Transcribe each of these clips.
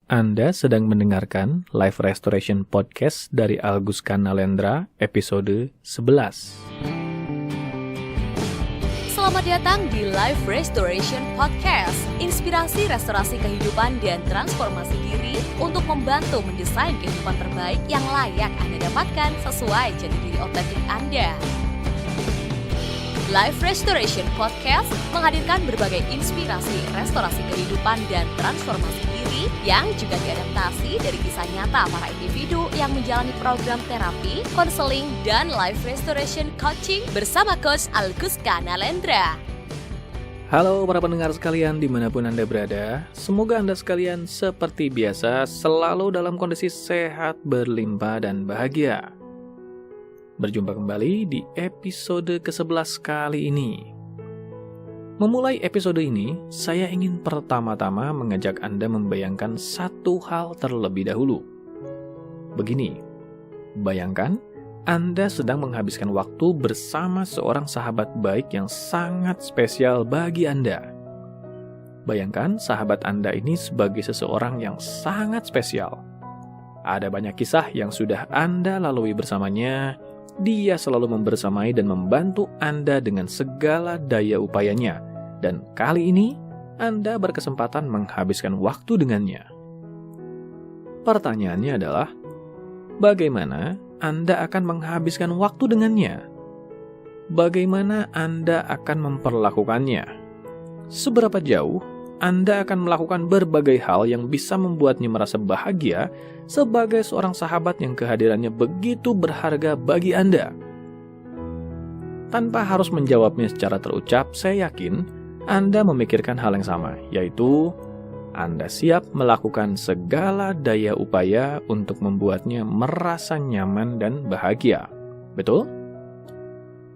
Anda sedang mendengarkan Life Restoration Podcast dari Alguska Nalendra, episode 11. Selamat datang di Life Restoration Podcast, inspirasi restorasi kehidupan dan transformasi diri untuk membantu mendesain kehidupan terbaik yang layak Anda dapatkan sesuai jati diri otentik Anda. Life Restoration Podcast menghadirkan berbagai inspirasi restorasi kehidupan dan transformasi diri yang juga diadaptasi dari kisah nyata para individu yang menjalani program terapi, konseling, dan life restoration coaching bersama Coach Alguska Nalendra. Halo para pendengar sekalian dimanapun Anda berada, semoga Anda sekalian seperti biasa selalu dalam kondisi sehat, berlimpah, dan bahagia. Berjumpa kembali di episode ke-11 kali ini. Memulai episode ini, saya ingin pertama-tama mengajak Anda membayangkan satu hal terlebih dahulu. Begini, bayangkan Anda sedang menghabiskan waktu bersama seorang sahabat baik yang sangat spesial bagi Anda. Bayangkan sahabat Anda ini sebagai seseorang yang sangat spesial. Ada banyak kisah yang sudah Anda lalui bersamanya. Dia selalu membersamai dan membantu Anda dengan segala daya upayanya. Dan kali ini, Anda berkesempatan menghabiskan waktu dengannya. Pertanyaannya adalah, bagaimana Anda akan menghabiskan waktu dengannya? Bagaimana Anda akan memperlakukannya? Seberapa jauh Anda akan melakukan berbagai hal yang bisa membuatnya merasa bahagia sebagai seorang sahabat yang kehadirannya begitu berharga bagi Anda? Tanpa harus menjawabnya secara terucap, saya yakin Anda memikirkan hal yang sama, yaitu Anda siap melakukan segala daya upaya untuk membuatnya merasa nyaman dan bahagia. Betul?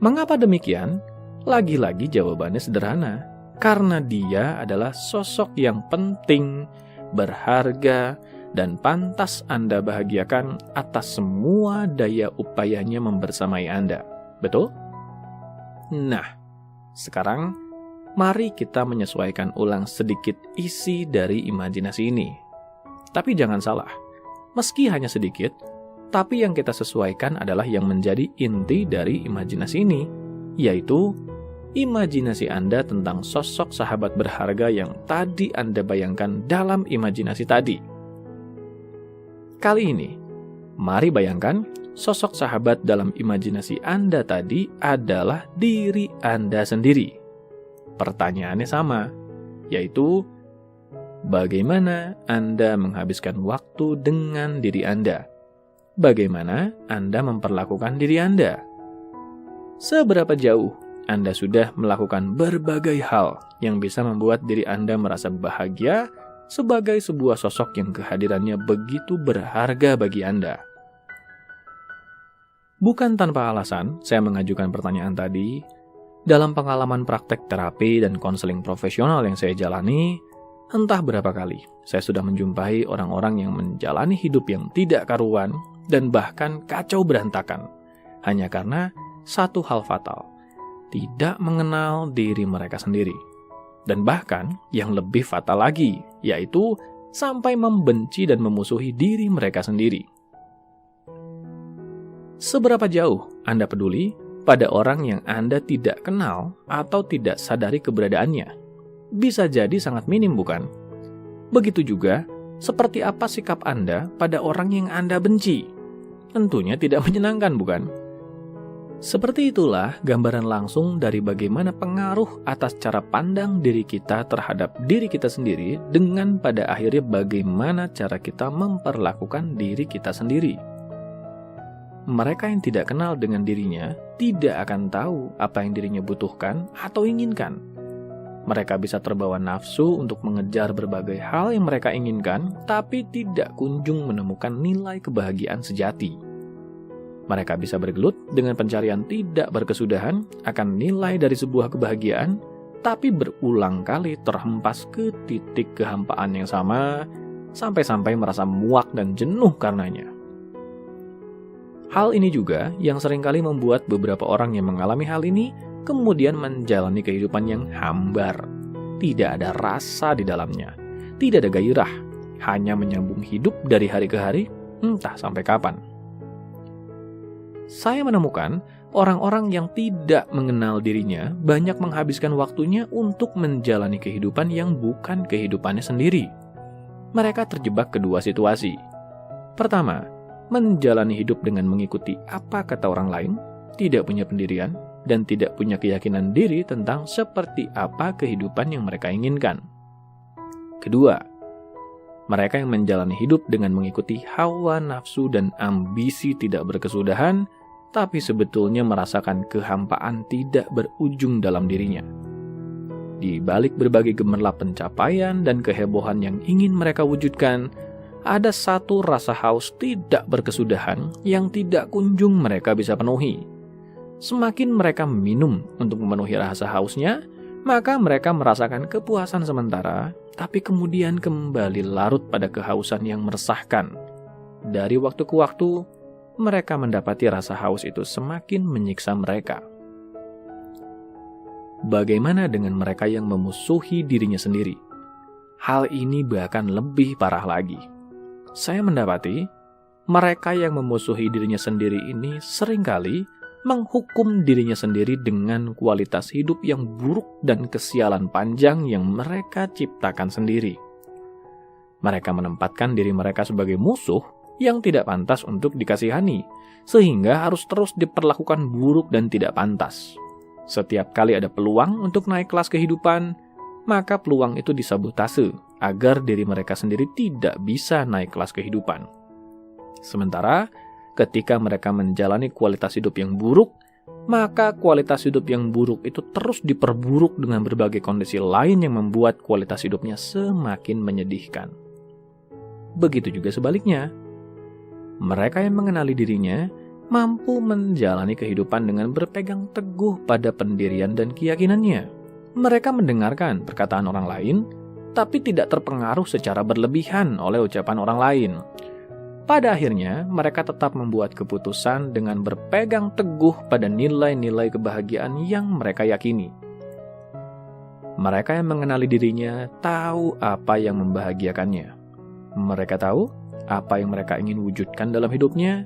Mengapa demikian? Lagi-lagi jawabannya sederhana. Karena dia adalah sosok yang penting, berharga, dan pantas Anda bahagiakan atas semua daya upayanya membersamai Anda. Betul? Nah, sekarang mari kita menyesuaikan ulang sedikit isi dari imajinasi ini. Tapi jangan salah, meski hanya sedikit, tapi yang kita sesuaikan adalah yang menjadi inti dari imajinasi ini, yaitu imajinasi Anda tentang sosok sahabat berharga yang tadi Anda bayangkan dalam imajinasi tadi. Kali ini, mari bayangkan sosok sahabat dalam imajinasi Anda tadi adalah diri Anda sendiri. Pertanyaannya sama, yaitu bagaimana Anda menghabiskan waktu dengan diri Anda? Bagaimana Anda memperlakukan diri Anda? Seberapa jauh Anda sudah melakukan berbagai hal yang bisa membuat diri Anda merasa bahagia sebagai sebuah sosok yang kehadirannya begitu berharga bagi Anda? Bukan tanpa alasan, saya mengajukan pertanyaan tadi. Dalam pengalaman praktek terapi dan konseling profesional yang saya jalani, entah berapa kali saya sudah menjumpai orang-orang yang menjalani hidup yang tidak karuan dan bahkan kacau berantakan, hanya karena satu hal fatal: tidak mengenal diri mereka sendiri. Dan bahkan yang lebih fatal lagi, yaitu sampai membenci dan memusuhi diri mereka sendiri. Seberapa jauh Anda peduli pada orang yang Anda tidak kenal atau tidak sadari keberadaannya? Bisa jadi sangat minim, bukan? Begitu juga, seperti apa sikap Anda pada orang yang Anda benci? Tentunya tidak menyenangkan, bukan? Seperti itulah gambaran langsung dari bagaimana pengaruh atas cara pandang diri kita terhadap diri kita sendiri dengan pada akhirnya bagaimana cara kita memperlakukan diri kita sendiri. Mereka yang tidak kenal dengan dirinya tidak akan tahu apa yang dirinya butuhkan atau inginkan. Mereka bisa terbawa nafsu untuk mengejar berbagai hal yang mereka inginkan, tapi tidak kunjung menemukan nilai kebahagiaan sejati. Mereka bisa bergelut dengan pencarian tidak berkesudahan akan nilai dari sebuah kebahagiaan, tapi berulang kali terhempas ke titik kehampaan yang sama, sampai-sampai merasa muak dan jenuh karenanya. Hal ini juga yang seringkali membuat beberapa orang yang mengalami hal ini kemudian menjalani kehidupan yang hambar. Tidak ada rasa di dalamnya, tidak ada gairah, hanya menyambung hidup dari hari ke hari, entah sampai kapan. Saya menemukan orang-orang yang tidak mengenal dirinya banyak menghabiskan waktunya untuk menjalani kehidupan yang bukan kehidupannya sendiri. Mereka terjebak kedua situasi. Pertama, menjalani hidup dengan mengikuti apa kata orang lain, tidak punya pendirian, dan tidak punya keyakinan diri tentang seperti apa kehidupan yang mereka inginkan. Kedua, mereka yang menjalani hidup dengan mengikuti hawa nafsu dan ambisi tidak berkesudahan, tapi sebetulnya merasakan kehampaan tidak berujung dalam dirinya. Di balik berbagai gemerlap pencapaian dan kehebohan yang ingin mereka wujudkan, ada satu rasa haus tidak berkesudahan yang tidak kunjung mereka bisa penuhi. Semakin mereka minum untuk memenuhi rasa hausnya, maka mereka merasakan kepuasan sementara, tapi kemudian kembali larut pada kehausan yang meresahkan. Dari waktu ke waktu, mereka mendapati rasa haus itu semakin menyiksa mereka. Bagaimana dengan mereka yang memusuhi dirinya sendiri? Hal ini bahkan lebih parah lagi. Saya mendapati mereka yang memusuhi dirinya sendiri ini seringkali menghukum dirinya sendiri dengan kualitas hidup yang buruk dan kesialan panjang yang mereka ciptakan sendiri. Mereka menempatkan diri mereka sebagai musuh yang tidak pantas untuk dikasihani, sehingga harus terus diperlakukan buruk dan tidak pantas. Setiap kali ada peluang untuk naik kelas kehidupan, maka peluang itu disabotase agar diri mereka sendiri tidak bisa naik kelas kehidupan. Sementara ketika mereka menjalani kualitas hidup yang buruk, maka kualitas hidup yang buruk itu terus diperburuk dengan berbagai kondisi lain yang membuat kualitas hidupnya semakin menyedihkan. Begitu juga sebaliknya. Mereka yang mengenali dirinya mampu menjalani kehidupan dengan berpegang teguh pada pendirian dan keyakinannya. Mereka mendengarkan perkataan orang lain, tapi tidak terpengaruh secara berlebihan oleh ucapan orang lain. Pada akhirnya, mereka tetap membuat keputusan dengan berpegang teguh pada nilai-nilai kebahagiaan yang mereka yakini. Mereka yang mengenali dirinya tahu apa yang membahagiakannya. Mereka tahu apa yang mereka ingin wujudkan dalam hidupnya,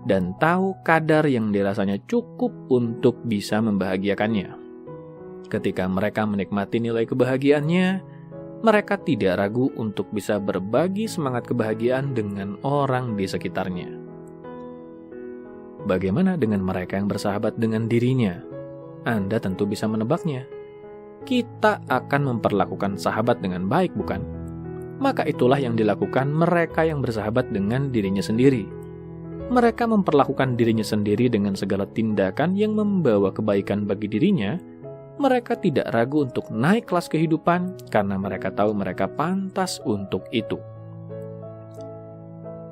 dan tahu kadar yang dirasanya cukup untuk bisa membahagiakannya. Ketika mereka menikmati nilai kebahagiaannya, mereka tidak ragu untuk bisa berbagi semangat kebahagiaan dengan orang di sekitarnya. Bagaimana dengan mereka yang bersahabat dengan dirinya? Anda tentu bisa menebaknya. Kita akan memperlakukan sahabat dengan baik, bukan? Maka itulah yang dilakukan mereka yang bersahabat dengan dirinya sendiri. Mereka memperlakukan dirinya sendiri dengan segala tindakan yang membawa kebaikan bagi dirinya. Mereka tidak ragu untuk naik kelas kehidupan karena mereka tahu mereka pantas untuk itu.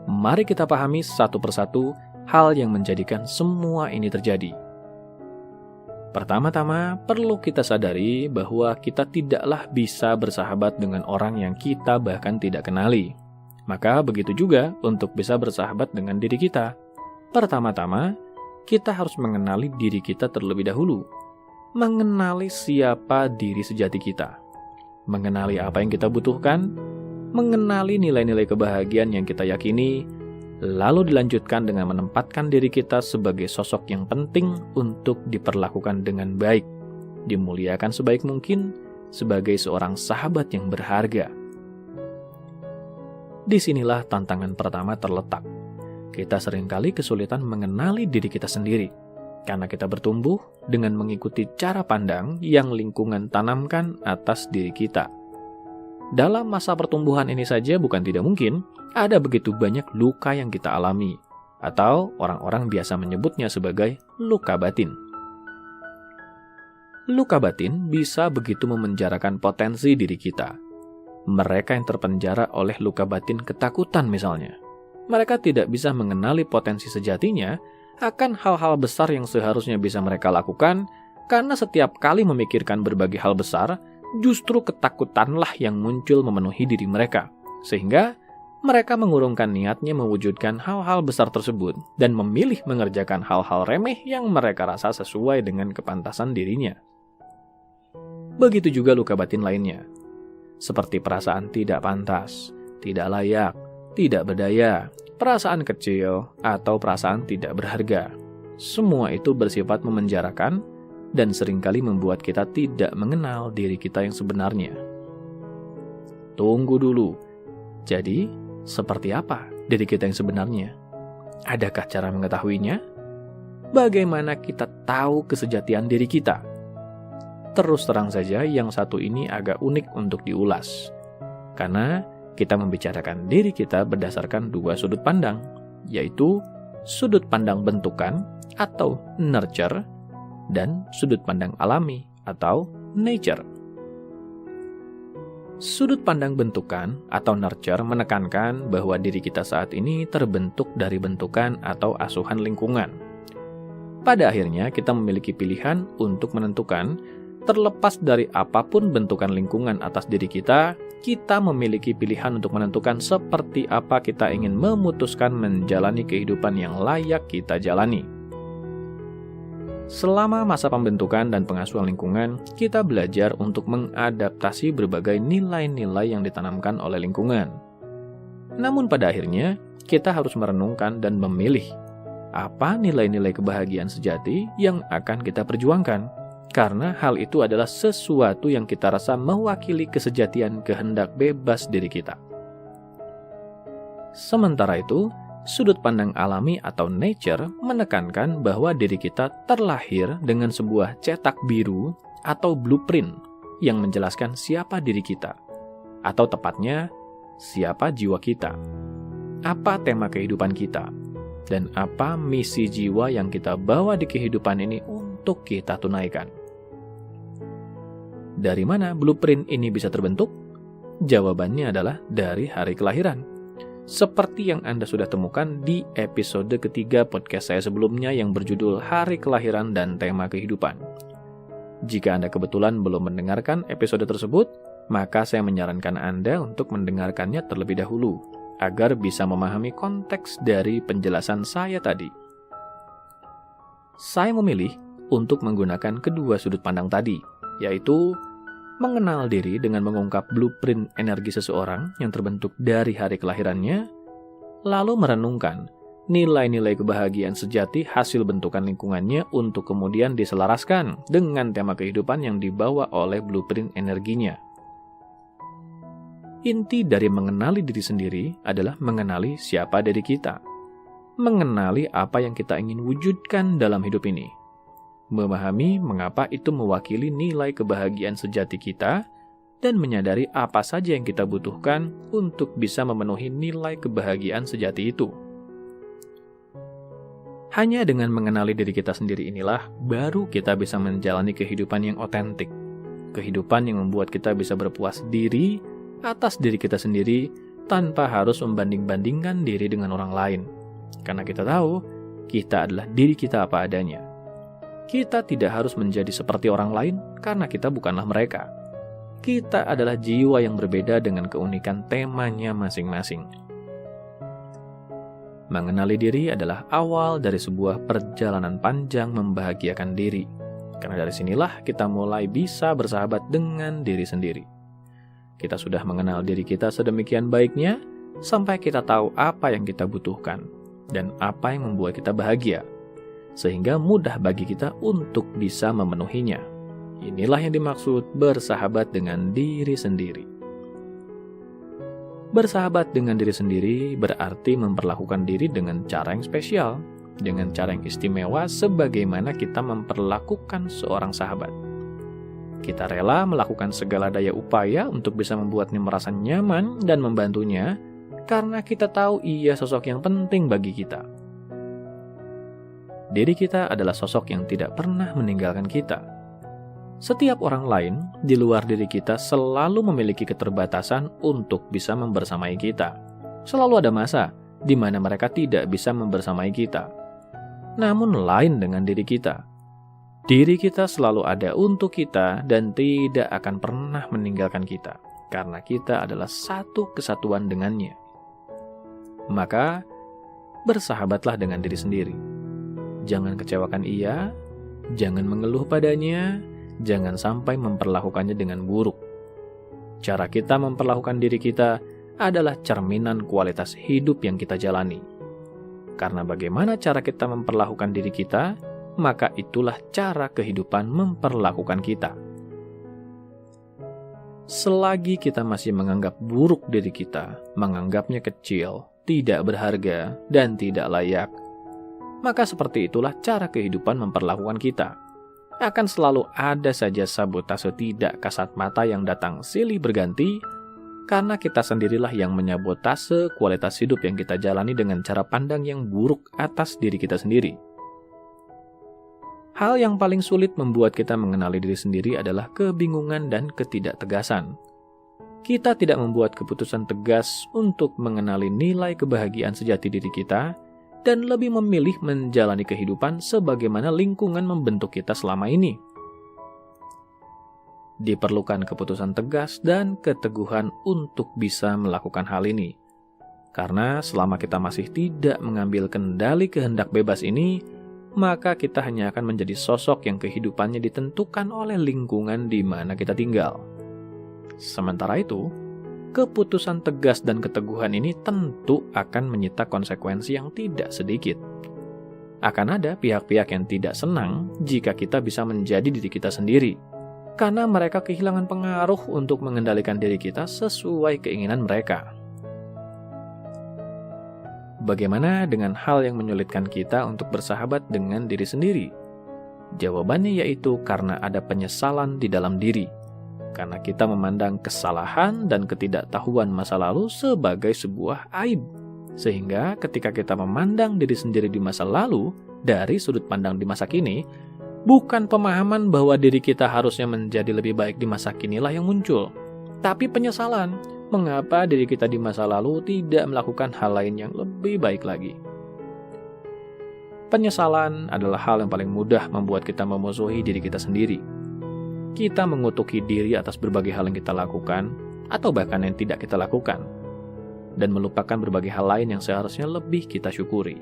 Mari kita pahami satu persatu hal yang menjadikan semua ini terjadi. Pertama-tama, perlu kita sadari bahwa kita tidaklah bisa bersahabat dengan orang yang kita bahkan tidak kenali. Maka begitu juga untuk bisa bersahabat dengan diri kita. Pertama-tama, kita harus mengenali diri kita terlebih dahulu. Mengenali siapa diri sejati kita, mengenali apa yang kita butuhkan, mengenali nilai-nilai kebahagiaan yang kita yakini, lalu dilanjutkan dengan menempatkan diri kita sebagai sosok yang penting untuk diperlakukan dengan baik, dimuliakan sebaik mungkin sebagai seorang sahabat yang berharga. Disinilah tantangan pertama terletak. Kita seringkali kesulitan mengenali diri kita sendiri. Karena kita bertumbuh dengan mengikuti cara pandang yang lingkungan tanamkan atas diri kita. Dalam masa pertumbuhan ini saja bukan tidak mungkin, ada begitu banyak luka yang kita alami, atau orang-orang biasa menyebutnya sebagai luka batin. Luka batin bisa begitu memenjarakan potensi diri kita. Mereka yang terpenjara oleh luka batin ketakutan misalnya. Mereka tidak bisa mengenali potensi sejatinya akan hal-hal besar yang seharusnya bisa mereka lakukan, karena setiap kali memikirkan berbagai hal besar, justru ketakutanlah yang muncul memenuhi diri mereka. Sehingga mereka mengurungkan niatnya mewujudkan hal-hal besar tersebut dan memilih mengerjakan hal-hal remeh yang mereka rasa sesuai dengan kepantasan dirinya. Begitu juga luka batin lainnya, seperti perasaan tidak pantas, tidak layak, tidak berdaya, perasaan kecil, atau perasaan tidak berharga. Semua itu bersifat memenjarakan dan seringkali membuat kita tidak mengenal diri kita yang sebenarnya. Tunggu dulu. Jadi, seperti apa diri kita yang sebenarnya? Adakah cara mengetahuinya? Bagaimana kita tahu kesejatian diri kita? Terus terang saja, yang satu ini agak unik untuk diulas. Karena kita membicarakan diri kita berdasarkan dua sudut pandang, yaitu sudut pandang bentukan atau nurture dan sudut pandang alami atau nature. Sudut pandang bentukan atau nurture menekankan bahwa diri kita saat ini terbentuk dari bentukan atau asuhan lingkungan. Pada akhirnya kita memiliki pilihan untuk menentukan, terlepas dari apapun bentukan lingkungan atas diri kita memiliki pilihan untuk menentukan seperti apa kita ingin memutuskan menjalani kehidupan yang layak kita jalani. Selama masa pembentukan dan pengasuhan lingkungan, kita belajar untuk mengadaptasi berbagai nilai-nilai yang ditanamkan oleh lingkungan. Namun pada akhirnya, kita harus merenungkan dan memilih apa nilai-nilai kebahagiaan sejati yang akan kita perjuangkan. Karena hal itu adalah sesuatu yang kita rasa mewakili kesejatian kehendak bebas diri kita. Sementara itu, sudut pandang alami atau nature menekankan bahwa diri kita terlahir dengan sebuah cetak biru atau blueprint yang menjelaskan siapa diri kita, atau tepatnya, siapa jiwa kita, apa tema kehidupan kita, dan apa misi jiwa yang kita bawa di kehidupan ini untuk kita tunaikan. Dari mana blueprint ini bisa terbentuk? Jawabannya adalah dari hari kelahiran. Seperti yang Anda sudah temukan di episode ketiga podcast saya sebelumnya yang berjudul Hari Kelahiran dan Tema Kehidupan. Jika Anda kebetulan belum mendengarkan episode tersebut, maka saya menyarankan Anda untuk mendengarkannya terlebih dahulu, agar bisa memahami konteks dari penjelasan saya tadi. Saya memilih untuk menggunakan kedua sudut pandang tadi, yaitu mengenal diri dengan mengungkap blueprint energi seseorang yang terbentuk dari hari kelahirannya, lalu merenungkan nilai-nilai kebahagiaan sejati hasil bentukan lingkungannya untuk kemudian diselaraskan dengan tema kehidupan yang dibawa oleh blueprint energinya. Inti dari mengenali diri sendiri adalah mengenali siapa diri kita, mengenali apa yang kita ingin wujudkan dalam hidup ini, memahami mengapa itu mewakili nilai kebahagiaan sejati kita, dan menyadari apa saja yang kita butuhkan untuk bisa memenuhi nilai kebahagiaan sejati itu. Hanya dengan mengenali diri kita sendiri inilah, baru kita bisa menjalani kehidupan yang otentik. Kehidupan yang membuat kita bisa berpuas diri atas diri kita sendiri, tanpa harus membanding-bandingkan diri dengan orang lain. Karena kita tahu, kita adalah diri kita apa adanya. Kita tidak harus menjadi seperti orang lain karena kita bukanlah mereka. Kita adalah jiwa yang berbeda dengan keunikan temanya masing-masing. Mengenali diri adalah awal dari sebuah perjalanan panjang membahagiakan diri. Karena dari sinilah kita mulai bisa bersahabat dengan diri sendiri. Kita sudah mengenal diri kita sedemikian baiknya, sampai kita tahu apa yang kita butuhkan dan apa yang membuat kita bahagia, sehingga mudah bagi kita untuk bisa memenuhinya. Inilah yang dimaksud bersahabat dengan diri sendiri. Bersahabat dengan diri sendiri berarti memperlakukan diri dengan cara yang spesial, dengan cara yang istimewa sebagaimana kita memperlakukan seorang sahabat. Kita rela melakukan segala daya upaya untuk bisa membuatnya merasa nyaman dan membantunya, karena kita tahu ia sosok yang penting bagi kita. Diri kita adalah sosok yang tidak pernah meninggalkan kita. Setiap orang lain di luar diri kita selalu memiliki keterbatasan untuk bisa membersamai kita. Selalu ada masa di mana mereka tidak bisa membersamai kita. Namun lain dengan diri kita. Diri kita selalu ada untuk kita dan tidak akan pernah meninggalkan kita, karena kita adalah satu kesatuan dengannya. Maka, bersahabatlah dengan diri sendiri. Jangan kecewakan ia, jangan mengeluh padanya, jangan sampai memperlakukannya dengan buruk. Cara kita memperlakukan diri kita adalah cerminan kualitas hidup yang kita jalani. Karena bagaimana cara kita memperlakukan diri kita, maka itulah cara kehidupan memperlakukan kita. Selagi kita masih menganggap buruk diri kita, menganggapnya kecil, tidak berharga, dan tidak layak, maka seperti itulah cara kehidupan memperlakukan kita. Akan selalu ada saja sabotase tidak kasat mata yang datang silih berganti, karena kita sendirilah yang menyabotase kualitas hidup yang kita jalani dengan cara pandang yang buruk atas diri kita sendiri. Hal yang paling sulit membuat kita mengenali diri sendiri adalah kebingungan dan ketidaktegasan. Kita tidak membuat keputusan tegas untuk mengenali nilai kebahagiaan sejati diri kita dan lebih memilih menjalani kehidupan sebagaimana lingkungan membentuk kita selama ini. Diperlukan keputusan tegas dan keteguhan untuk bisa melakukan hal ini. Karena selama kita masih tidak mengambil kendali kehendak bebas ini, maka kita hanya akan menjadi sosok yang kehidupannya ditentukan oleh lingkungan di mana kita tinggal. Sementara itu, keputusan tegas dan keteguhan ini tentu akan menyita konsekuensi yang tidak sedikit. Akan ada pihak-pihak yang tidak senang jika kita bisa menjadi diri kita sendiri, karena mereka kehilangan pengaruh untuk mengendalikan diri kita sesuai keinginan mereka. Bagaimana dengan hal yang menyulitkan kita untuk bersahabat dengan diri sendiri? Jawabannya yaitu karena ada penyesalan di dalam diri. Karena kita memandang kesalahan dan ketidaktahuan masa lalu sebagai sebuah aib. Sehingga ketika kita memandang diri sendiri di masa lalu, dari sudut pandang di masa kini, bukan pemahaman bahwa diri kita harusnya menjadi lebih baik di masa kinilah yang muncul, tapi penyesalan. Mengapa diri kita di masa lalu tidak melakukan hal lain yang lebih baik lagi? Penyesalan adalah hal yang paling mudah membuat kita memusuhi diri kita sendiri. Kita mengutuki diri atas berbagai hal yang kita lakukan, atau bahkan yang tidak kita lakukan, dan melupakan berbagai hal lain yang seharusnya lebih kita syukuri.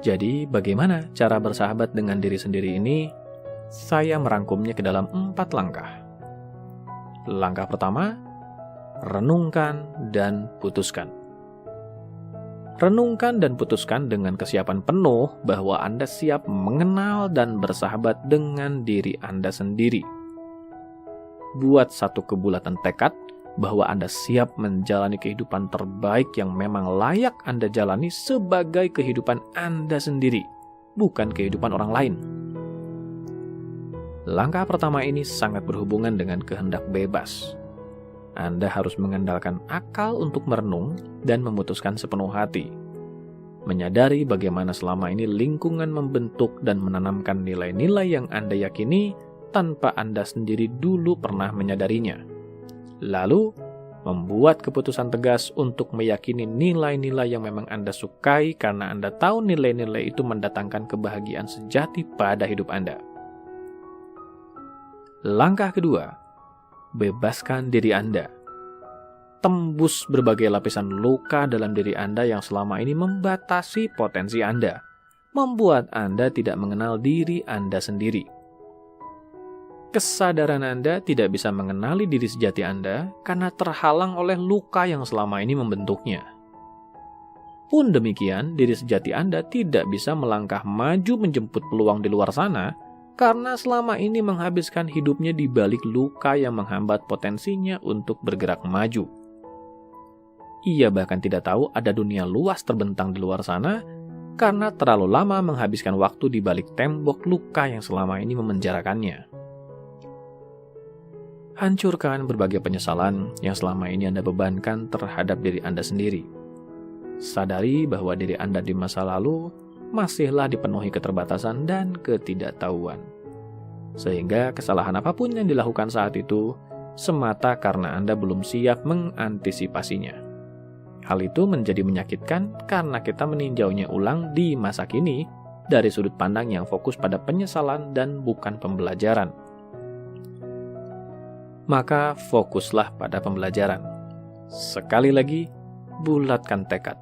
Jadi, bagaimana cara bersahabat dengan diri sendiri ini? Saya merangkumnya ke dalam 4 langkah. Langkah pertama, renungkan dan putuskan. Renungkan dan putuskan dengan kesiapan penuh bahwa Anda siap mengenal dan bersahabat dengan diri Anda sendiri. Buat satu kebulatan tekad bahwa Anda siap menjalani kehidupan terbaik yang memang layak Anda jalani sebagai kehidupan Anda sendiri, bukan kehidupan orang lain. Langkah pertama ini sangat berhubungan dengan kehendak bebas. Anda harus mengandalkan akal untuk merenung dan memutuskan sepenuh hati. Menyadari bagaimana selama ini lingkungan membentuk dan menanamkan nilai-nilai yang Anda yakini tanpa Anda sendiri dulu pernah menyadarinya. Lalu, membuat keputusan tegas untuk meyakini nilai-nilai yang memang Anda sukai karena Anda tahu nilai-nilai itu mendatangkan kebahagiaan sejati pada hidup Anda. Langkah kedua, bebaskan diri Anda. Tembus berbagai lapisan luka dalam diri Anda yang selama ini membatasi potensi Anda, membuat Anda tidak mengenal diri Anda sendiri. Kesadaran Anda tidak bisa mengenali diri sejati Anda karena terhalang oleh luka yang selama ini membentuknya. Pun demikian, diri sejati Anda tidak bisa melangkah maju menjemput peluang di luar sana karena selama ini menghabiskan hidupnya di balik luka yang menghambat potensinya untuk bergerak maju. Ia bahkan tidak tahu ada dunia luas terbentang di luar sana karena terlalu lama menghabiskan waktu di balik tembok luka yang selama ini memenjarakannya. Hancurkan berbagai penyesalan yang selama ini Anda bebankan terhadap diri Anda sendiri. Sadari bahwa diri Anda di masa lalu masihlah dipenuhi keterbatasan dan ketidaktahuan. Sehingga kesalahan apapun yang dilakukan saat itu semata karena Anda belum siap mengantisipasinya. Hal itu menjadi menyakitkan karena kita meninjaunya ulang di masa kini dari sudut pandang yang fokus pada penyesalan dan bukan pembelajaran. Maka fokuslah pada pembelajaran. Sekali lagi, bulatkan tekad.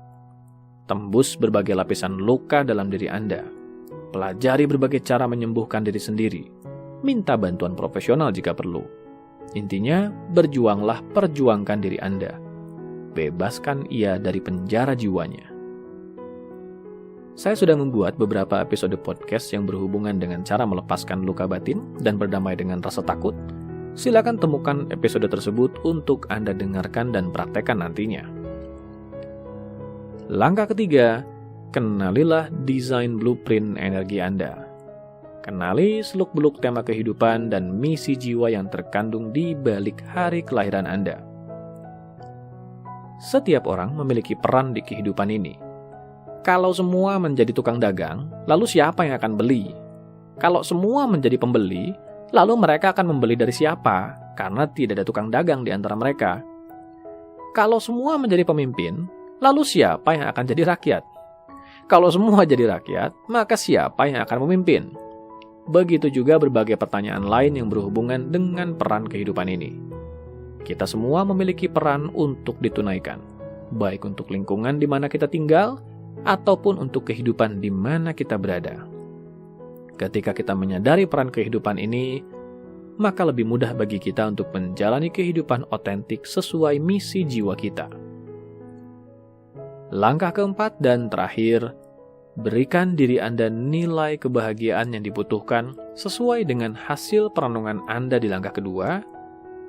Tembus berbagai lapisan luka dalam diri Anda. Pelajari berbagai cara menyembuhkan diri sendiri. Minta bantuan profesional jika perlu. Intinya, berjuanglah, perjuangkan diri Anda. Bebaskan ia dari penjara jiwanya. Saya sudah membuat beberapa episode podcast yang berhubungan dengan cara melepaskan luka batin dan berdamai dengan rasa takut. Silakan temukan episode tersebut untuk Anda dengarkan dan praktekkan nantinya. Langkah ketiga, kenalilah desain blueprint energi Anda. Kenali seluk-beluk tema kehidupan dan misi jiwa yang terkandung di balik hari kelahiran Anda. Setiap orang memiliki peran di kehidupan ini. Kalau semua menjadi tukang dagang, lalu siapa yang akan beli? Kalau semua menjadi pembeli, lalu mereka akan membeli dari siapa? Karena tidak ada tukang dagang di antara mereka. Kalau semua menjadi pemimpin, lalu siapa yang akan jadi rakyat? Kalau semua jadi rakyat, maka siapa yang akan memimpin? Begitu juga berbagai pertanyaan lain yang berhubungan dengan peran kehidupan ini. Kita semua memiliki peran untuk ditunaikan, baik untuk lingkungan di mana kita tinggal, ataupun untuk kehidupan di mana kita berada. Ketika kita menyadari peran kehidupan ini, maka lebih mudah bagi kita untuk menjalani kehidupan otentik sesuai misi jiwa kita. Langkah keempat dan terakhir, berikan diri Anda nilai kebahagiaan yang dibutuhkan sesuai dengan hasil perenungan Anda di langkah kedua,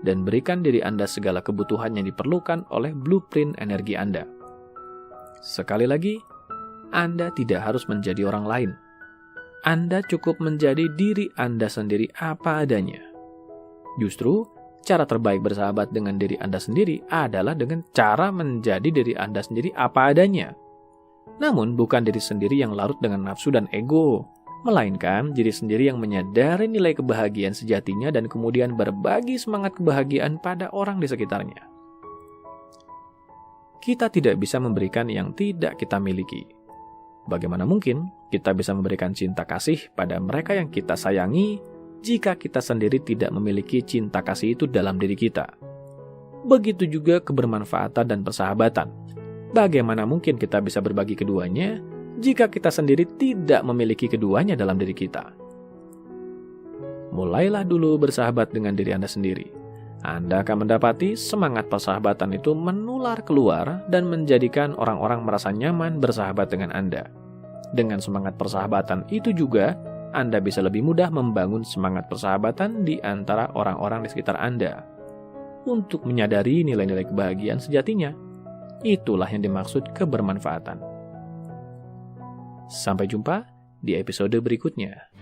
dan berikan diri Anda segala kebutuhan yang diperlukan oleh blueprint energi Anda. Sekali lagi, Anda tidak harus menjadi orang lain. Anda cukup menjadi diri Anda sendiri apa adanya. Justru, cara terbaik bersahabat dengan diri Anda sendiri adalah dengan cara menjadi diri Anda sendiri apa adanya. Namun bukan diri sendiri yang larut dengan nafsu dan ego, melainkan diri sendiri yang menyadari nilai kebahagiaan sejatinya dan kemudian berbagi semangat kebahagiaan pada orang di sekitarnya. Kita tidak bisa memberikan yang tidak kita miliki. Bagaimana mungkin kita bisa memberikan cinta kasih pada mereka yang kita sayangi jika kita sendiri tidak memiliki cinta kasih itu dalam diri kita? Begitu juga kebermanfaatan dan persahabatan. Bagaimana mungkin kita bisa berbagi keduanya jika kita sendiri tidak memiliki keduanya dalam diri kita? Mulailah dulu bersahabat dengan diri Anda sendiri. Anda akan mendapati semangat persahabatan itu menular keluar dan menjadikan orang-orang merasa nyaman bersahabat dengan Anda. Dengan semangat persahabatan itu juga, Anda bisa lebih mudah membangun semangat persahabatan di antara orang-orang di sekitar Anda. Untuk menyadari nilai-nilai kebahagiaan sejatinya, itulah yang dimaksud kebermanfaatan. Sampai jumpa di episode berikutnya.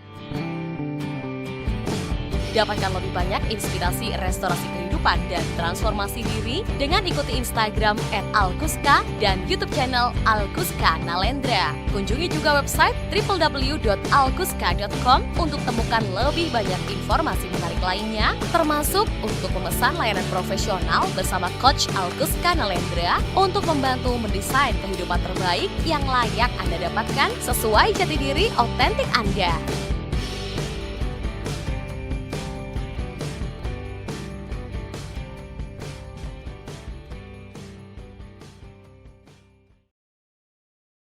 Dapatkan lebih banyak inspirasi restorasi kehidupan dan transformasi diri dengan ikuti Instagram @alkuska dan YouTube channel Alkuska Nalendra. Kunjungi juga website www.alkuska.com untuk temukan lebih banyak informasi menarik lainnya, termasuk untuk memesan layanan profesional bersama Coach Alkuska Nalendra untuk membantu mendesain kehidupan terbaik yang layak Anda dapatkan sesuai jati diri otentik Anda.